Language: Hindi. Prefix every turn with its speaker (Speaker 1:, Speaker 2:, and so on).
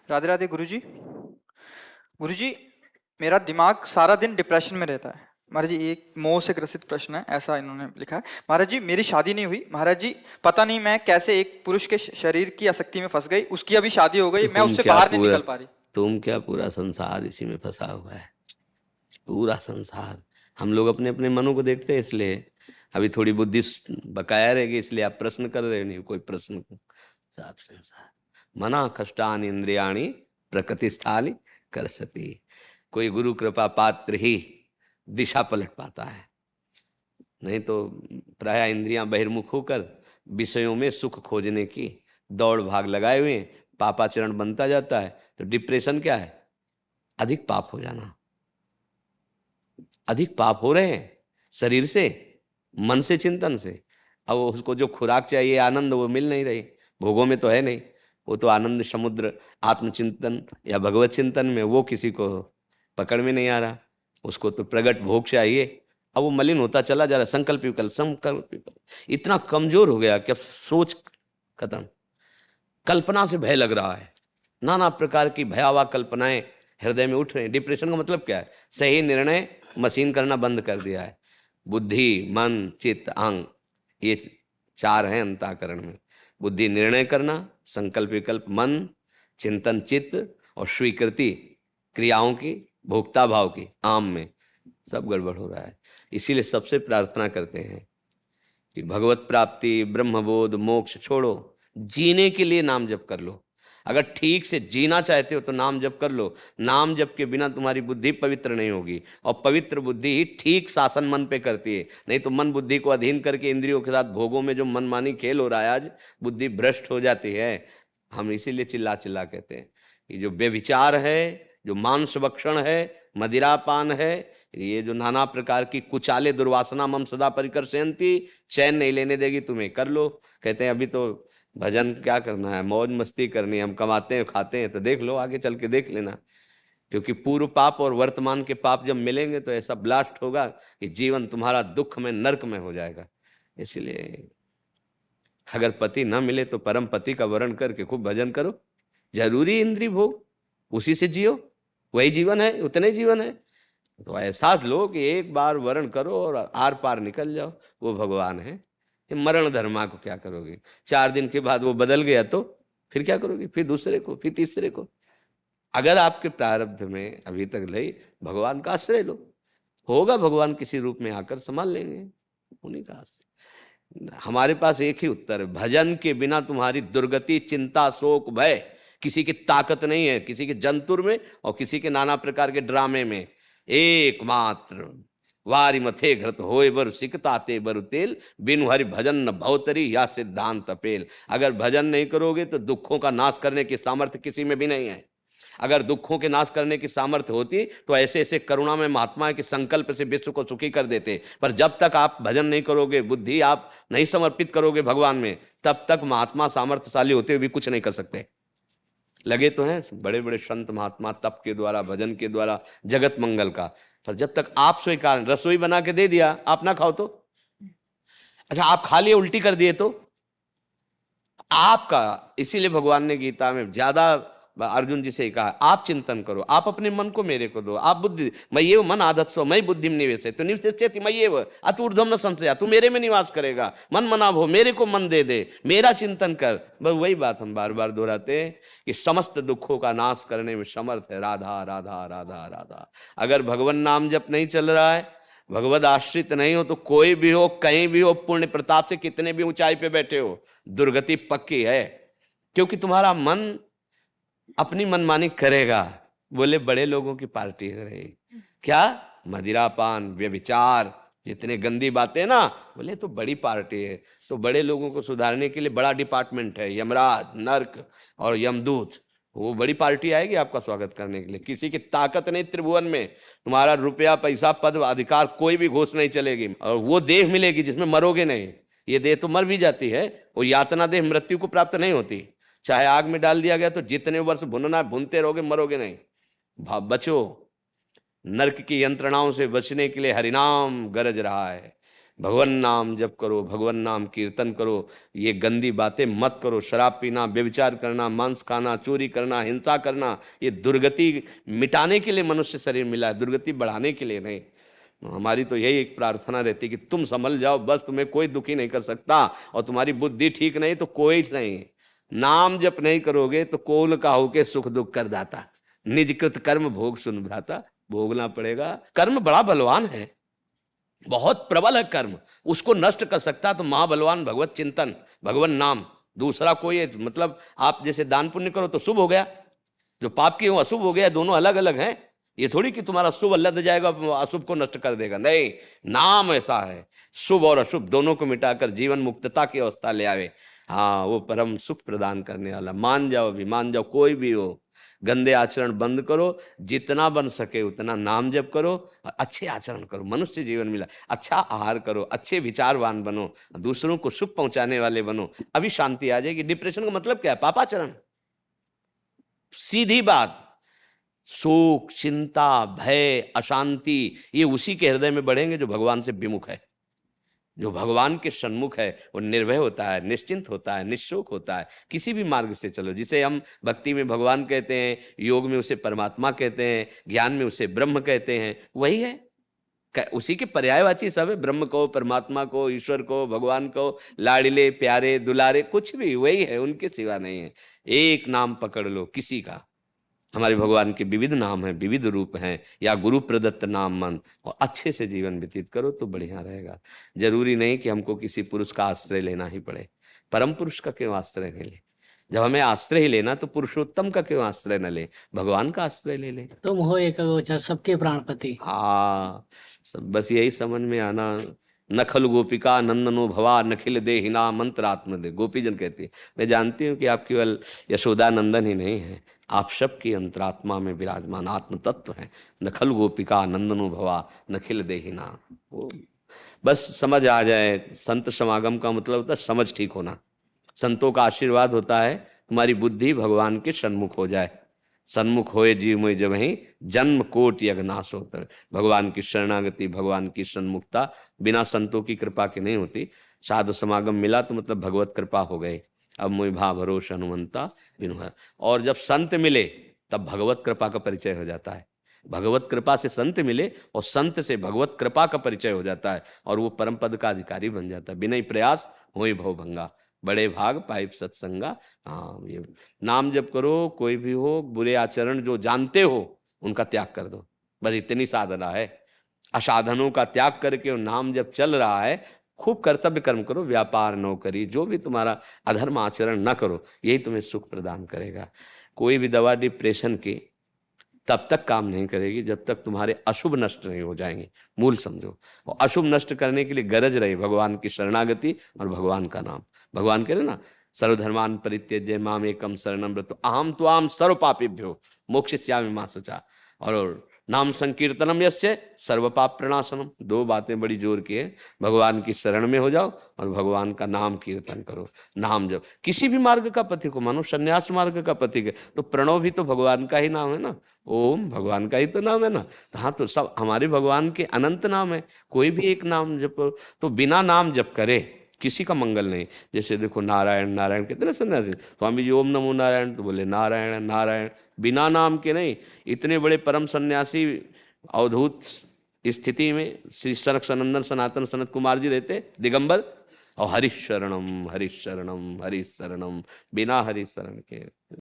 Speaker 1: राधे राधे गुरुजी। गुरुजी, मेरा दिमाग सारा दिन डिप्रेशन में रहता है। महाराज जी, एक मोह से ग्रसित प्रश्न है, ऐसा इन्होंने लिखा है। महाराज जी, मेरी शादी नहीं हुई। महाराज जी, पता नहीं मैं कैसे एक पुरुष के शरीर की आसक्ति में फंस गई। उसकी अभी शादी हो गई, मैं
Speaker 2: तुम
Speaker 1: उससे
Speaker 2: क्या
Speaker 1: बाहर नहीं
Speaker 2: पूरा
Speaker 1: निकल पा रही।
Speaker 2: तुम क्या पूरा संसार इसी में फंसा हुआ है। पूरा संसार। हम लोग अपने अपने मनों को देखते हैं, इसलिए अभी थोड़ी बुद्धि बकाया रहेगी, इसलिए आप प्रश्न कर रहे नहीं कोई प्रश्न को। सब संसार मना कष्टानि इंद्रियाणि प्रकृति स्थाली कर सती। कोई गुरु कृपा पात्र ही दिशा पलट पाता है, नहीं तो प्राय इंद्रियां बहिर्मुख होकर विषयों में सुख खोजने की दौड़ भाग लगाए हुए हैं। पापाचरण बनता जाता है। तो डिप्रेशन क्या है? अधिक पाप हो जाना। अधिक पाप हो रहे हैं शरीर से, मन से, चिंतन से। अब उसको जो खुराक चाहिए आनंद, वो मिल नहीं रही। भोगों में तो है नहीं, वो तो आनंद समुद्र आत्मचिंतन या भगवत चिंतन में, वो किसी को पकड़ में नहीं आ रहा। उसको तो प्रगट भोग चाहिए। अब वो मलिन होता चला जा रहा। संकल्प विकल्प, संकल्प विकल्प इतना कमजोर हो गया कि अब सोच खत्म। कल्पना से भय लग रहा है। नाना प्रकार की भयावह कल्पनाएं हृदय में उठ रहे हैं। डिप्रेशन का मतलब क्या है? सही निर्णय मशीन करना बंद कर दिया है। बुद्धि, मन, चित्त, अहंग, ये चार हैं अंतःकरण में। बुद्धि निर्णय करना, संकल्प विकल्प मन, चिंतन चित्त, और स्वीकृति क्रियाओं की, भोक्ता भाव की, आम में सब गड़बड़ हो रहा है। इसीलिए सबसे प्रार्थना करते हैं कि भगवत प्राप्ति, ब्रह्मबोध, मोक्ष छोड़ो, जीने के लिए नाम जप कर लो। अगर ठीक से जीना चाहते हो तो नाम जप कर लो। नाम जप के बिना तुम्हारी बुद्धि पवित्र नहीं होगी, और पवित्र बुद्धि ही ठीक शासन मन पे करती है। नहीं तो मन बुद्धि को अधीन करके इंद्रियों के साथ भोगों में जो मनमानी खेल हो रहा है, आज बुद्धि भ्रष्ट हो जाती है। हम इसीलिए चिल्ला चिल्ला कहते हैं कि जो व्यभिचार है, जो मांस भक्षण है, मदिरापान है, ये जो नाना प्रकार की कुचाले दुर्वासना मम सदा परिकर्षयन्ति, चैन नहीं लेने देगी तुम्हें, कर लो। कहते हैं अभी तो भजन क्या करना है, मौज मस्ती करनी है, हम कमाते हैं खाते हैं, तो देख लो, आगे चल के देख लेना। क्योंकि पूर्व पाप और वर्तमान के पाप जब मिलेंगे तो ऐसा ब्लास्ट होगा कि जीवन तुम्हारा दुख में, नरक में हो जाएगा। इसलिए अगर पति ना मिले तो परम पति का वर्ण करके खूब भजन करो। जरूरी इंद्रिय भोग, उसी से जियो, वही जीवन है, उतने जीवन है। तो ऐसा लो कि एक बार वर्ण करो और आर पार निकल जाओ, वो भगवान है। ये मरण धर्मा को क्या करोगे? 4 दिन के बाद वो बदल गया तो फिर क्या करोगे? फिर दूसरे को, फिर तीसरे को। अगर आपके प्रारब्ध में अभी तक नहीं, भगवान का आश्रय लो। होगा भगवान किसी रूप में आकर संभाल लेंगे, उन्हीं का आश्रय। हमारे पास एक ही उत्तर है, भजन के बिना तुम्हारी दुर्गति, चिंता, शोक, भय, किसी की ताकत नहीं है, किसी के जंतुर में और किसी के नाना प्रकार के ड्रामे में। एकमात्र वारी मथे घृत होए बर सिकताते बर तेल, बिनु हरि भजन न भवतरी या सिद्धांत अपेल। अगर भजन नहीं करोगे तो दुखों का नाश करने की सामर्थ्य किसी में भी नहीं है। अगर दुखों के नाश करने की सामर्थ्य होती तो ऐसे ऐसे करुणा में महात्मा के संकल्प से विश्व को सुखी कर देते। पर जब तक आप भजन नहीं करोगे, बुद्धि आप नहीं समर्पित करोगे भगवान में, तब तक महात्मा सामर्थ्यशाली होते हुए भी कुछ नहीं कर सकते। लगे तो हैं बड़े बड़े संत महात्मा तप के द्वारा, भजन के द्वारा जगत मंगल का, पर जब तक आप स्वीकार, रसोई बना के दे दिया, आप ना खाओ तो, अच्छा आप खा लिए उल्टी कर दिए तो आपका। इसीलिए भगवान ने गीता में ज्यादा अर्जुन जी से कहा, आप चिंतन करो, आप अपने मन को मेरे को दो, आप बुद्धि, मैं ये मन आदत सो मैं बुद्धि में निवेश है तो निवेश मैं ये अत ऊर्ध्वम न संशय, तू मेरे में निवास करेगा, मन मनाभ हो, मेरे को मन दे दे, मेरा चिंतन कर। बस वही बात हम बार बार दोहराते हैं कि समस्त दुखों का नाश करने में समर्थ है राधा राधा राधा राधा। अगर भगवान नाम जप नहीं चल रहा है, भगवद आश्रित नहीं हो, तो कोई भी हो, कहीं भी हो, पुण्य प्रताप से कितने भी ऊंचाई पे बैठे हो, दुर्गति पक्की है। क्योंकि तुम्हारा मन अपनी मनमानी करेगा। बोले बड़े लोगों की पार्टी रहेगी क्या? मदिरापान, व्यभिचार, जितने गंदी बातें ना, बोले तो बड़ी पार्टी है। तो बड़े लोगों को सुधारने के लिए बड़ा डिपार्टमेंट है, यमराज, नर्क और यमदूत। वो बड़ी पार्टी आएगी आपका स्वागत करने के लिए। किसी की ताकत नहीं त्रिभुवन में, तुम्हारा रुपया, पैसा, पद, अधिकार, कोई भी घोष नहीं चलेगी। और वो देह मिलेगी जिसमें मरोगे नहीं। ये देह तो मर भी जाती है, वो यातना देह मृत्यु को प्राप्त नहीं होती। चाहे आग में डाल दिया गया तो जितने वर्ष भुनना, भुनते रहोगे, मरोगे नहीं। बचो, नरक की यंत्रणाओं से बचने के लिए हरिनाम गरज रहा है। भगवान नाम जप करो, भगवान नाम कीर्तन करो, ये गंदी बातें मत करो। शराब पीना, व्यभिचार करना, मांस खाना, चोरी करना, हिंसा करना, ये दुर्गति मिटाने के लिए मनुष्य शरीर मिला है, दुर्गति बढ़ाने के लिए नहीं। हमारी तो यही एक प्रार्थना रहती है कि तुम संभल जाओ, बस तुम्हें कोई दुखी नहीं कर सकता, और तुम्हारी बुद्धि ठीक नहीं तो कोई नहीं। नाम जप नहीं करोगे तो कोल का होके सुख दुख कर दाता, निजकृत कर्म भोग सुन भ्राता, भोगना पड़ेगा। कर्म बड़ा बलवान है, बहुत प्रबल है कर्म, उसको नष्ट कर सकता तो महाबलवान भगवत चिंतन, भगवान नाम। दूसरा कोई है, मतलब आप जैसे दान पुण्य करो तो शुभ हो गया, जो पाप की हो अशुभ हो गया, दोनों अलग अलग हैं। ये थोड़ी कि तुम्हारा शुभ लद जाएगा अशुभ को नष्ट कर देगा, नहीं। नाम ऐसा है, शुभ और अशुभ दोनों को मिटाकर जीवन मुक्तता की अवस्था ले आवे। हाँ, वो परम सुख प्रदान करने वाला। मान जाओ, भी मान जाओ, कोई भी हो, गंदे आचरण बंद करो, जितना बन सके उतना नाम जप करो, और अच्छे आचरण करो। मनुष्य जीवन मिला, अच्छा आहार करो, अच्छे विचारवान बनो, दूसरों को सुख पहुंचाने वाले बनो, अभी शांति आ जाएगी। डिप्रेशन का मतलब क्या है? पापाचरण, सीधी बात। शोक, चिंता, भय, अशांति, ये उसी के हृदय में बढ़ेंगे जो भगवान से विमुख है। जो भगवान के सन्मुख है वो निर्भय होता है, निश्चिंत होता है, निशोक होता है। किसी भी मार्ग से चलो, जिसे हम भक्ति में भगवान कहते हैं, योग में उसे परमात्मा कहते हैं, ज्ञान में उसे ब्रह्म कहते हैं, वही है। उसी के पर्यायवाची सब है, ब्रह्म को, परमात्मा को, ईश्वर को, भगवान को, लाड़िले प्यारे दुलारे, कुछ भी वही है, उनके सिवा नहीं है। एक नाम पकड़ लो किसी का। हमारे भगवान के विविध नाम हैं, विविध रूप हैं, या गुरु प्रदत्त नाम मन, और अच्छे से जीवन व्यतीत करो तो बढ़िया रहेगा। जरूरी नहीं कि हमको किसी पुरुष का आश्रय लेना ही पड़े। परम पुरुष का क्यों आश्रय नहीं ले? जब हमें आश्रय ही लेना तो पुरुषोत्तम का क्यों आश्रय न ले, भगवान का आश्रय ले ले।
Speaker 3: तुम हो एक गोचर सबके प्राणपति।
Speaker 2: सब बस यही समझ में आना। नखल गोपिका नंदनो भवा नखिल देहिना मंत्रात्म दे, गोपीजन कहती है। मैं जानती हूँ कि आप केवल यशोदा नंदन ही नहीं है, आप सबकी अंतरात्मा में विराजमान आत्म तत्व है। नखल गोपिका नंदनो भवा नखिल देहिना, वो बस समझ आ जाए। संत समागम का मतलब होता है समझ ठीक होना। संतों का आशीर्वाद होता है तुम्हारी बुद्धि भगवान के सन्मुख हो जाए। सन्मुख होए जीव में जब ही जन्म कोट यज्ञनाश होता है। भगवान की शरणागति, भगवान की सन्मुखता बिना संतों की कृपा के नहीं होती। साधु समागम मिला तो मतलब भगवत कृपा हो गई। अब मोहि भा भरोस हनुमंता बिनु। और जब संत मिले तब भगवत कृपा का परिचय हो जाता है। भगवत कृपा से संत मिले और संत से भगवत कृपा का परिचय हो जाता है, और वो परम पद का अधिकारी बन जाता है। बिना प्रयास होई भव भंगा, बड़े भाग पाइप सत्संगा। हाँ, ये नाम जप करो, कोई भी हो, बुरे आचरण जो जानते हो उनका त्याग कर दो, बस इतनी साधना है। असाधनों का त्याग करके और नाम जब चल रहा है, खूब कर्तव्य कर्म करो, व्यापार नौकरी जो भी तुम्हारा अधर्म आचरण न करो, यही तुम्हें सुख प्रदान करेगा। कोई भी दवा डिप्रेशन की तब तक काम नहीं करेगी जब तक तुम्हारे अशुभ नष्ट नहीं हो जाएंगे। मूल समझो, और अशुभ नष्ट करने के लिए गरज रहे भगवान की शरणागति और भगवान का नाम। भगवान कह रहे ना, सर्वधर्मान परित्यज्य माम एकम शरणम व्रत अहम त्वाम सर्व पापेभ्यो मोक्षयिष्यामि मा शुचा। और नाम संकीर्तनम यस्य सर्व पाप प्रणाशनम। दो बातें बड़ी जोर की है, भगवान की शरण में हो जाओ और भगवान का नाम कीर्तन करो। नाम जब किसी भी मार्ग का पथिक को मानो, संन्यास मार्ग का पथिक है तो प्रणव भी तो भगवान का ही नाम है ना, ओम भगवान का ही तो नाम है ना। हाँ, तो सब हमारे भगवान के अनंत नाम है, कोई भी एक नाम जप। तो बिना नाम जप करे किसी का मंगल नहीं। जैसे देखो नारायण नारायण कहते ना सन्यासी, स्वामी जी ओम नमो नारायण तो बोले नारायण नारायण, बिना नाम के नहीं। इतने बड़े परम सन्यासी अवधूत स्थिति में श्री सनक सनंदन सनातन सनत कुमार जी रहते दिगंबर, और हरिशरणम हरिशरणम हरिशरणम, बिना हरिशरण के